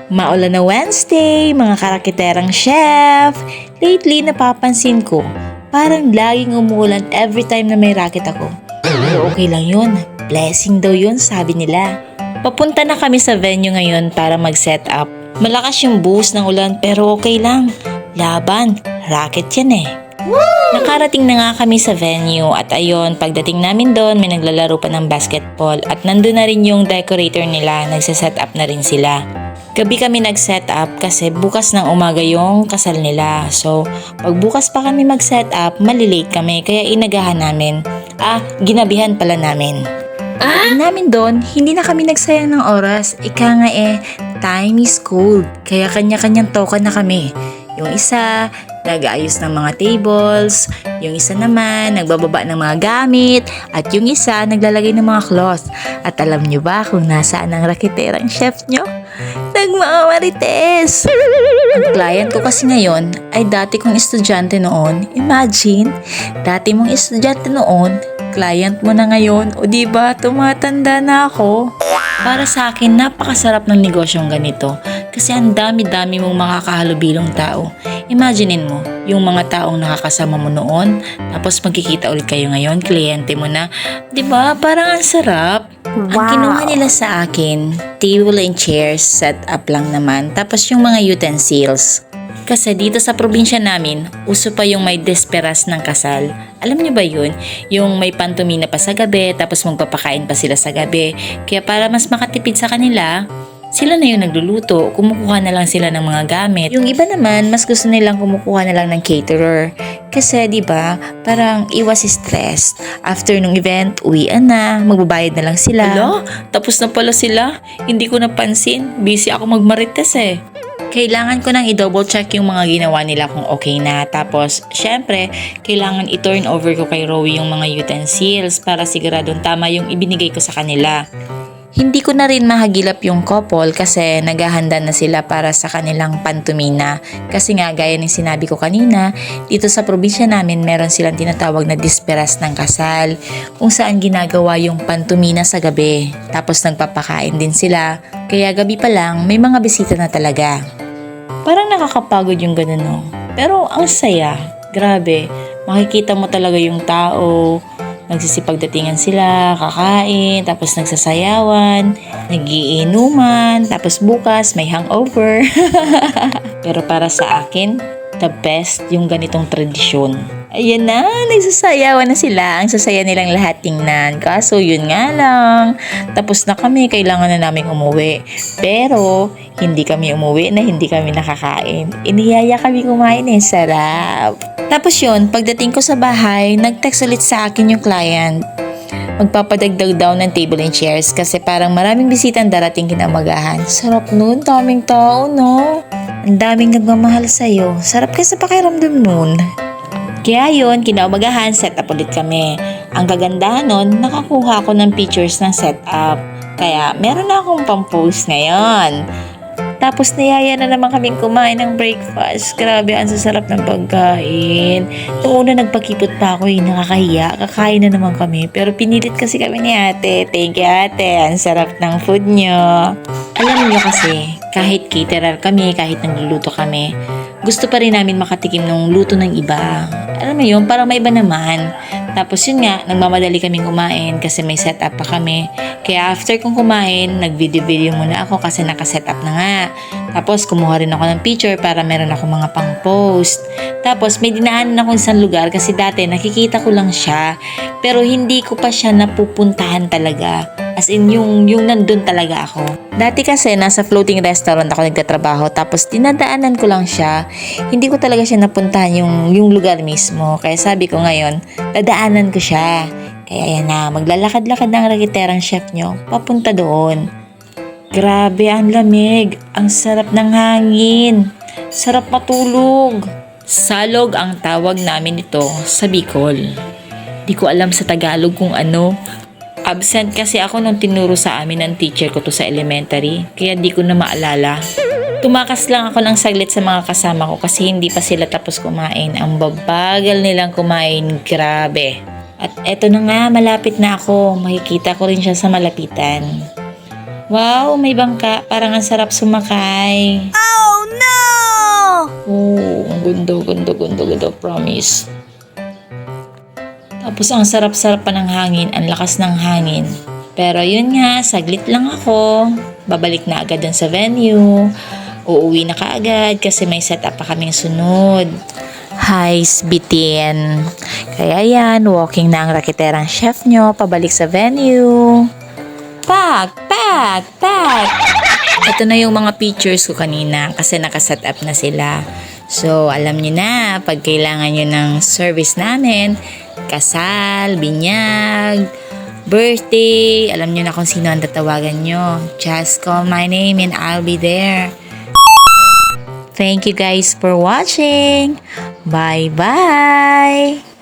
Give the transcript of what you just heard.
Maulan na Wednesday, mga karakiterang chef. Lately, napapansin ko, parang laging umuulan every time na may racket ako. Pero okay lang yun. Blessing daw yun, sabi nila. Papunta na kami sa venue ngayon para mag-set up. Malakas yung buhos ng ulan pero okay lang. Laban, racket yan eh. Nakarating na nga kami sa venue at ayun, pagdating namin doon may naglalaro pa ng basketball at nandun na rin yung decorator nila, nagsaset up na rin sila. Gabi kami nag-set up kasi bukas ng umaga yung kasal nila. So, pag bukas pa kami mag-set up, malilate kami kaya inagahan namin. Ginabihan pala namin. Pagdating namin doon, hindi na kami nagsayang ng oras. Ika nga time is gold. Kaya kanya-kanyang token na kami. Yung isa, nag-aayos ng mga tables. Yung isa naman, nagbababa ng mga gamit. At yung isa, naglalagay ng mga cloth. At alam nyo ba kung nasaan ang rakiterang chef nyo? Nagmamarites! Ang client ko kasi ngayon ay dati kong estudyante noon. Imagine, dati mong estudyante noon, client mo na ngayon. O diba, tumatanda na ako. Para sa akin, napakasarap ng negosyong ganito. Kasi ang dami-dami mong makakahalubilong tao. Imaginein mo, yung mga taong nakakasama mo noon, tapos magkikita ulit kayo ngayon, kliyente mo na. Diba, parang ang sarap. Wow. Ang kinuha nila sa akin, table and chairs, set up lang naman. Tapos yung mga utensils. Kasi dito sa probinsya namin, uso pa yung may desperas ng kasal. Alam niyo ba yun? Yung may pantomina pa sa gabi, tapos magpapakain pa sila sa gabi. Kaya para mas makatipid sa kanila, sila na yung nagluluto, kumukuha na lang sila ng mga gamit. Yung iba naman, mas gusto nilang kumukuha na lang ng caterer. Kasi 'di ba, parang iwas stress. After nung event, uwian na, magbabayad na lang sila. Alo, tapos na pala sila. Hindi ko napansin. Busy ako magmarites eh. Kailangan ko nang i-double check yung mga ginawa nila kung okay na. Tapos, syempre, kailangan i-turn over ko kay Rowie yung mga utensils para siguradong tama yung ibinigay ko sa kanila. Hindi ko na rin mahagilap yung couple kasi naghahanda na sila para sa kanilang pantumina. Kasi nga, gaya ng sinabi ko kanina, dito sa probinsya namin meron silang tinatawag na disperas ng kasal, kung saan ginagawa yung pantumina sa gabi. Tapos nagpapakain din sila, kaya gabi pa lang may mga bisita na talaga. Parang nakakapagod yung ganun, no? Pero ang saya, grabe, makikita mo talaga yung tao. Nagsisipagdatingan sila, kakain, tapos nagsasayawan, nagiinuman, tapos bukas may hangover. Pero para sa akin, the best yung ganitong tradisyon. Ayan na, nagsasayawan na sila. Ang sasaya nilang lahat tingnan. Kaso yun nga lang, tapos na kami, kailangan na namin umuwi. Pero hindi kami umuwi na hindi kami nakakain. Iniyaya kami kumain sarap. Tapos yun, pagdating ko sa bahay, nag-text ulit sa akin yung client. Magpapadagdag daw ng table and chairs kasi parang maraming bisitang darating kinamagahan. Sarap nun, daming tao, no? Ang daming nagmamahal sa'yo. Sarap ka sa pakiramdam nun. Kaya yun, kinaumagahan, set up ulit kami. Ang kagandahan nun, nakakuha ako ng pictures ng setup. Kaya meron na akong pang-post ngayon. Tapos niyaya na naman kaming kumain ng breakfast. Grabe, ang sasarap ng pagkain. Noong una nagpakipot pa ako, nakakahiya. Kakain na naman kami. Pero pinilit kasi kami ni ate. Thank you ate, ang sarap ng food nyo. Alam niyo kasi, kahit caterer kami, kahit nagluluto kami, gusto pa rin namin makatikim ng luto ng iba. Alam mo yun, parang may iba naman. Tapos yun nga, nagmamadali kaming kumain kasi may setup pa kami. Kaya after kong kumain, nag-video muna ako kasi naka-setup na nga. Tapos kumuha rin ako ng picture para meron ako mga pang-post. Tapos may dinaanan akong isang lugar kasi dati nakikita ko lang siya. Pero hindi ko pa siya napupuntahan talaga. As in, yung nandun talaga ako. Dati kasi, nasa floating restaurant ako nagtatrabaho. Tapos, dinadaanan ko lang siya. Hindi ko talaga siya napuntahan yung lugar mismo. Kaya sabi ko ngayon, dadaanan ko siya. Kaya yan na, maglalakad-lakad ng rakiterang chef nyo, papunta doon. Grabe, ang lamig. Ang sarap ng hangin. Sarap matulog. Salog ang tawag namin ito sa Bicol. Di ko alam sa Tagalog kung ano. Absent kasi ako nung tinuro sa amin ng teacher ko to sa elementary, kaya di ko na maalala. Tumakas lang ako ng saglit sa mga kasama ko kasi hindi pa sila tapos kumain. Ang babagal nilang kumain, grabe. At eto na nga, malapit na ako. Makikita ko rin siya sa malapitan. Wow, may bangka. Parang ang sarap sumakay. Oh no! Oh, ang gundo, promise. Tapos ang sarap-sarap pa ng hangin, ang lakas ng hangin. Pero yun nga, saglit lang ako. Babalik na agad dun sa venue. Uuwi na kaagad kasi may setup pa kaming sunod. Highs bitin. Kaya yan, walking na ang rakiterang chef nyo pabalik sa venue. Pack! Ito na yung mga pictures ko kanina kasi nakaset up na sila. So, alam nyo na, pag kailangan nyo ng service namin, kasal, binyag, birthday, alam nyo na kung sino ang tatawagan nyo. Just call my name and I'll be there. Thank you guys for watching. Bye-bye!